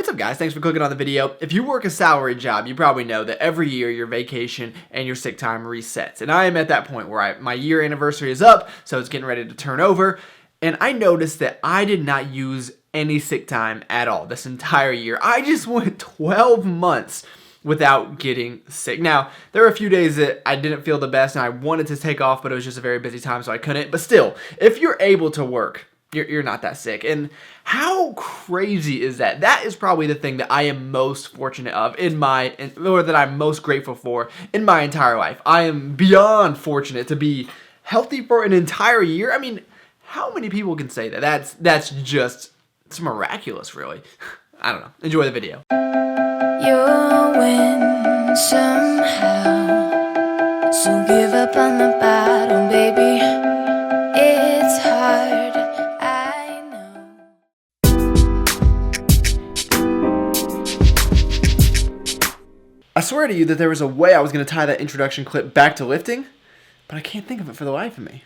What's up, guys? Thanks for clicking on the video. If you work a salary job, you probably know that every year your vacation and your sick time resets. And I am at that point where my year anniversary is up, so it's getting ready to turn over. And I noticed that I did not use any sick time at all this entire year. I just went 12 months without getting sick. Now, there were a few days that I didn't feel the best and I wanted to take off, but it was just a very busy time, so I couldn't. But still, if you're able to work, you're not that sick. And how crazy is that? That is probably the thing that I am most fortunate of or that I'm most grateful for in my entire life. I am beyond fortunate to be healthy for an entire year. I mean, how many people can say that? That's just, it's miraculous, really. I don't know. Enjoy the video. You'll win somehow, so give up on the battle, baby. It's hard, I know. I swear to you that there was a way I was going to tie that introduction clip back to lifting, but I can't think of it for the life of me.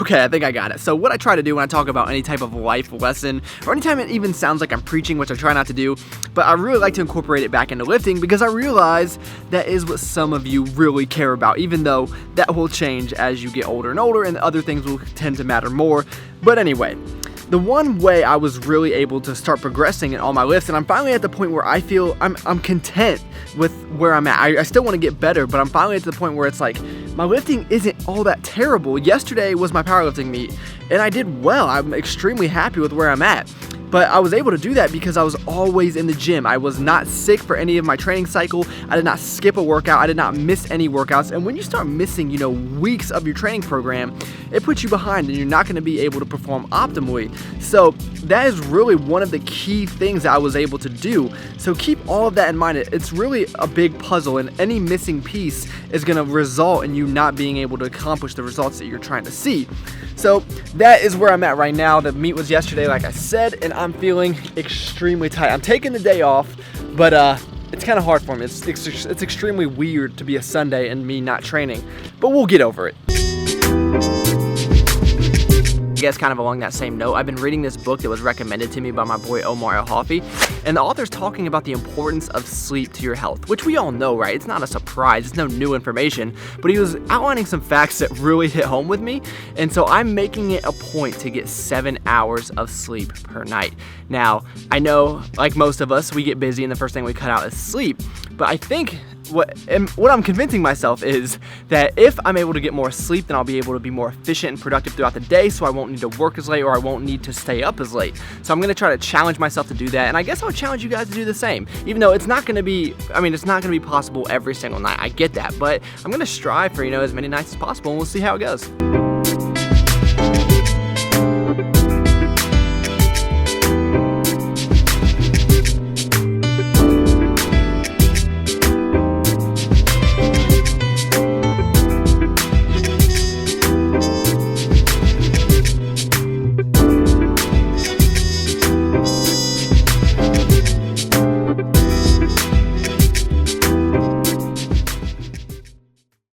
Okay, I think I got it. So what I try to do when I talk about any type of life lesson, or anytime it even sounds like I'm preaching, which I try not to do, but I really like to incorporate it back into lifting because I realize that is what some of you really care about, even though that will change as you get older and older and other things will tend to matter more. But anyway, the one way I was really able to start progressing in all my lifts, and I'm finally at the point where I feel I'm content with where I'm at. I still want to get better, but I'm finally at the point where it's like, my lifting isn't all that terrible. Yesterday was my powerlifting meet, and I did well. I'm extremely happy with where I'm at. But I was able to do that because I was always in the gym. I was not sick for any of my training cycle. I did not skip a workout. I did not miss any workouts. And when you start missing, weeks of your training program, it puts you behind and you're not going to be able to perform optimally. So that is really one of the key things that I was able to do. So keep all of that in mind. It's really a big puzzle, and any missing piece is going to result in you not being able to accomplish the results that you're trying to see. So that is where I'm at right now. The meet was yesterday, like I said, and I'm feeling extremely tight. I'm taking the day off, but it's kind of hard for me. It's extremely weird to be a Sunday and me not training, but we'll get over it. I guess kind of along that same note, I've been reading this book that was recommended to me by my boy Omar El-Hafi, and the author's talking about the importance of sleep to your health, which we all know, right? It's not a surprise, it's no new information, but he was outlining some facts that really hit home with me, and so I'm making it a point to get 7 hours of sleep per night. Now, I know, like most of us, we get busy and the first thing we cut out is sleep, but I think what I'm convincing myself is that if I'm able to get more sleep, then I'll be able to be more efficient and productive throughout the day, so I won't need to work as late or I won't need to stay up as late. So I'm going to try to challenge myself to do that, and I guess I'll challenge you guys to do the same. Even though it's not going to be, it's not going to be possible every single night. I get that, but I'm going to strive for, as many nights as possible, and we'll see how it goes.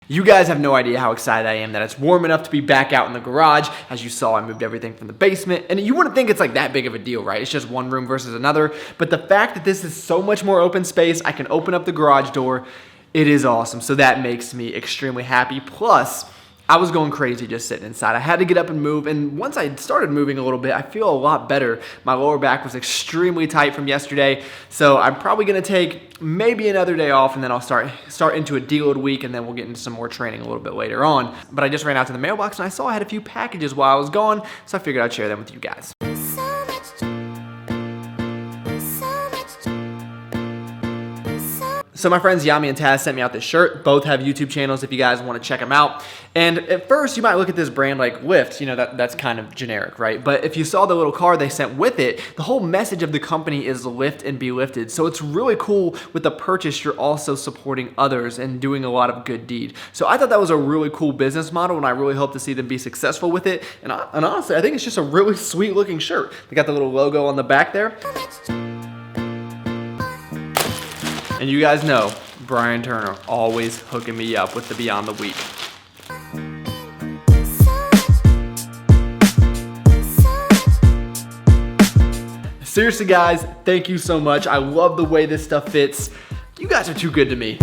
You guys have no idea how excited I am that it's warm enough to be back out in the garage. As you saw, I moved everything from the basement, and you wouldn't think it's like that big of a deal, right? It's just one room versus another, but the fact that this is so much more open space, I can open up the garage door, it is awesome. So that makes me extremely happy. Plus, I was going crazy just sitting inside. I had to get up and move, and once I started moving a little bit, I feel a lot better. My lower back was extremely tight from yesterday, so I'm probably going to take maybe another day off, and then I'll start into a deload week, and then we'll get into some more training a little bit later on. But I just ran out to the mailbox, and I saw I had a few packages while I was gone, so I figured I'd share them with you guys. So my friends Yami and Taz sent me out this shirt. Both have YouTube channels if you guys want to check them out. And at first you might look at this brand like Lift, that's kind of generic, right? But if you saw the little card they sent with it, the whole message of the company is lift and be lifted. So it's really cool with the purchase, you're also supporting others and doing a lot of good deed. So I thought that was a really cool business model, and I really hope to see them be successful with it. And honestly, I think it's just a really sweet looking shirt. They got the little logo on the back there. And you guys know, Brian Turner always hooking me up with the Beyond the Week. Seriously guys, thank you so much. I love the way this stuff fits. You guys are too good to me.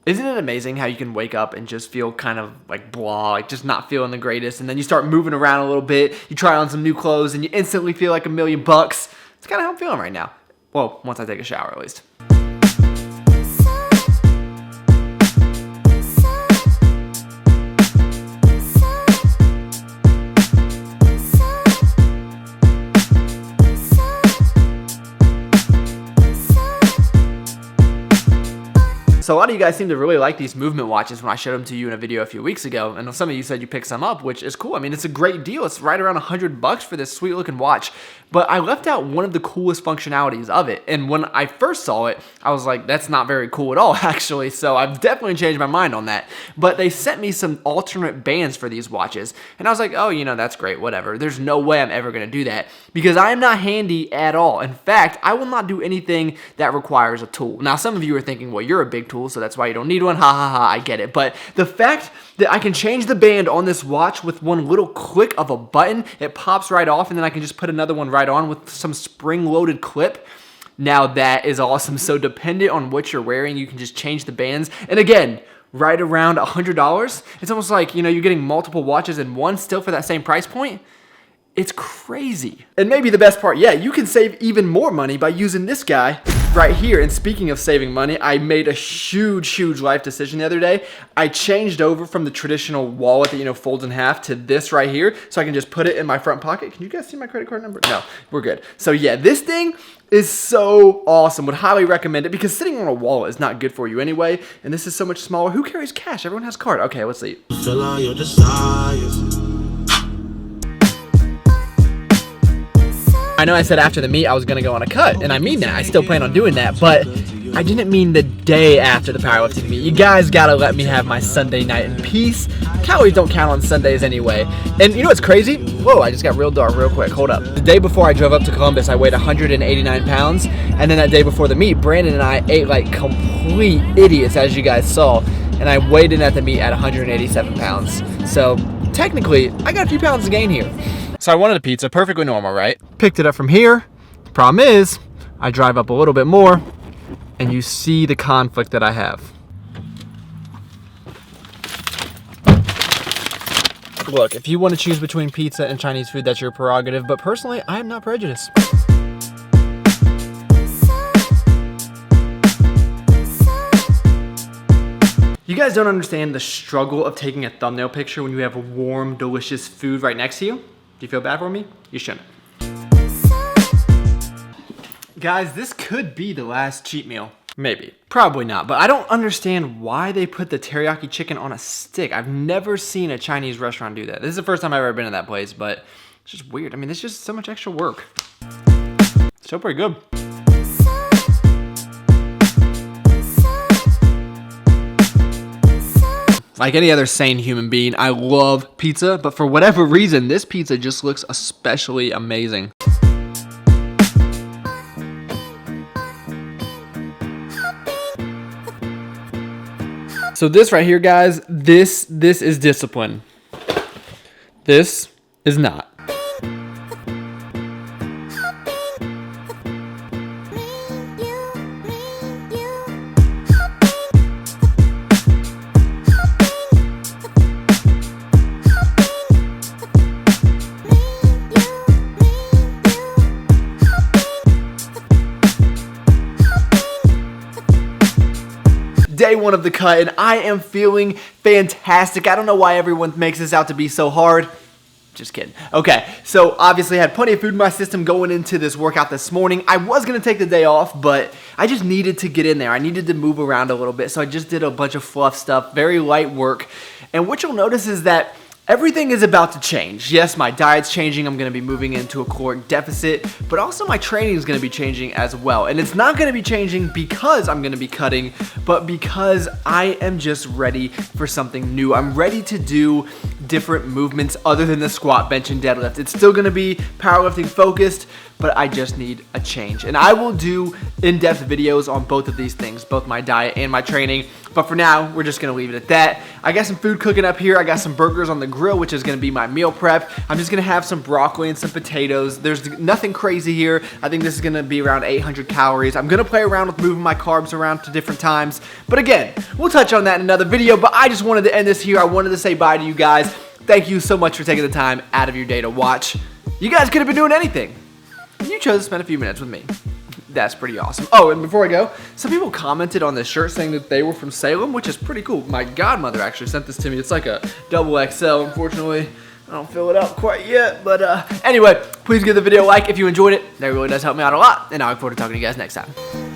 Isn't it amazing how you can wake up and just feel kind of like blah, like just not feeling the greatest, and then you start moving around a little bit, you try on some new clothes, and you instantly feel like $1,000,000. It's kind of how I'm feeling right now. Well, once I take a shower at least. So a lot of you guys seem to really like these movement watches when I showed them to you in a video a few weeks ago, and some of you said you picked some up, which is cool. I mean, it's a great deal. It's right around $100 for this sweet looking watch, but I left out one of the coolest functionalities of it, and when I first saw it, I was like, that's not very cool at all, actually, so I've definitely changed my mind on that. But they sent me some alternate bands for these watches, and I was like, oh, you know, that's great, whatever. There's no way I'm ever going to do that, because I am not handy at all. In fact, I will not do anything that requires a tool. Now, some of you are thinking, well, you're a big tool, so that's why you don't need one. Ha ha ha, I get it. But the fact that I can change the band on this watch with one little click of a button, it pops right off, and then I can just put another one right on with some spring-loaded clip. Now that is awesome. So dependent on what you're wearing, you can just change the bands. And again, right around $100. It's almost like, you know, you're getting multiple watches in one still for that same price point. It's crazy. And maybe the best part, yeah, you can save even more money by using this guy right here. And speaking of saving money, I made a huge life decision the other day. I changed over from the traditional wallet that, you know, folds in half to this right here, so I can just put it in my front pocket. Can you guys see my credit card number? No, we're good. So yeah, this thing is so awesome. Would highly recommend it, because sitting on a wallet is not good for you anyway, and this is so much smaller. Who carries cash? Everyone has card. Okay, let's see. Fill all your desires. I know I said after the meet I was going to go on a cut, and I mean that. I still plan on doing that, but I didn't mean the day after the powerlifting meet. You guys got to let me have my Sunday night in peace. Calories don't count on Sundays anyway. And you know what's crazy? Whoa, I just got real dark real quick. Hold up. The day before I drove up to Columbus, I weighed 189 pounds, and then that day before the meet, Brandon and I ate like complete idiots, as you guys saw, and I weighed in at the meet at 187 pounds. So technically, I got a few pounds to gain here. So I wanted a pizza, perfectly normal, right? Picked it up from here. Problem is, I drive up a little bit more, and you see the conflict that I have. Look, if you want to choose between pizza and Chinese food, that's your prerogative, but personally, I am not prejudiced. You guys don't understand the struggle of taking a thumbnail picture when you have warm, delicious food right next to you. Do you feel bad for me? You shouldn't. Guys, this could be the last cheat meal. Maybe. Probably not, but I don't understand why they put the teriyaki chicken on a stick. I've never seen a Chinese restaurant do that. This is the first time I've ever been to that place, but it's just weird. I mean, it's just so much extra work. Still pretty good. Like any other sane human being, I love pizza, but for whatever reason, this pizza just looks especially amazing. So this right here, guys, this is discipline. This is not. Day one of the cut, and I am feeling fantastic. I don't know why everyone makes this out to be so hard. Just kidding. Okay, so obviously I had plenty of food in my system going into this workout this morning. I was going to take the day off, but I just needed to get in there. I needed to move around a little bit, so I just did a bunch of fluff stuff, very light work. And what you'll notice is that everything is about to change. Yes, my diet's changing. I'm going to be moving into a caloric deficit, but also my training is going to be changing as well. And it's not going to be changing because I'm going to be cutting, but because I am just ready for something new. I'm ready to do different movements other than the squat, bench, and deadlift. It's still gonna be powerlifting focused, but I just need a change. And I will do in-depth videos on both of these things, both my diet and my training. But for now, we're just gonna leave it at that. I got some food cooking up here. I got some burgers on the grill, which is gonna be my meal prep. I'm just gonna have some broccoli and some potatoes. There's nothing crazy here. I think this is gonna be around 800 calories. I'm gonna play around with moving my carbs around to different times. But again, we'll touch on that in another video. But I just wanted to end this here. I wanted to say bye to you guys. Thank you so much for taking the time out of your day to watch. You guys could have been doing anything. You chose to spend a few minutes with me. That's pretty awesome. Oh, and before I go, some people commented on this shirt saying that they were from Salem, which is pretty cool. My godmother actually sent this to me. It's like a double XL. Unfortunately, I don't fill it out quite yet. But anyway, please give the video a like if you enjoyed it. That really does help me out a lot. And I look forward to talking to you guys next time.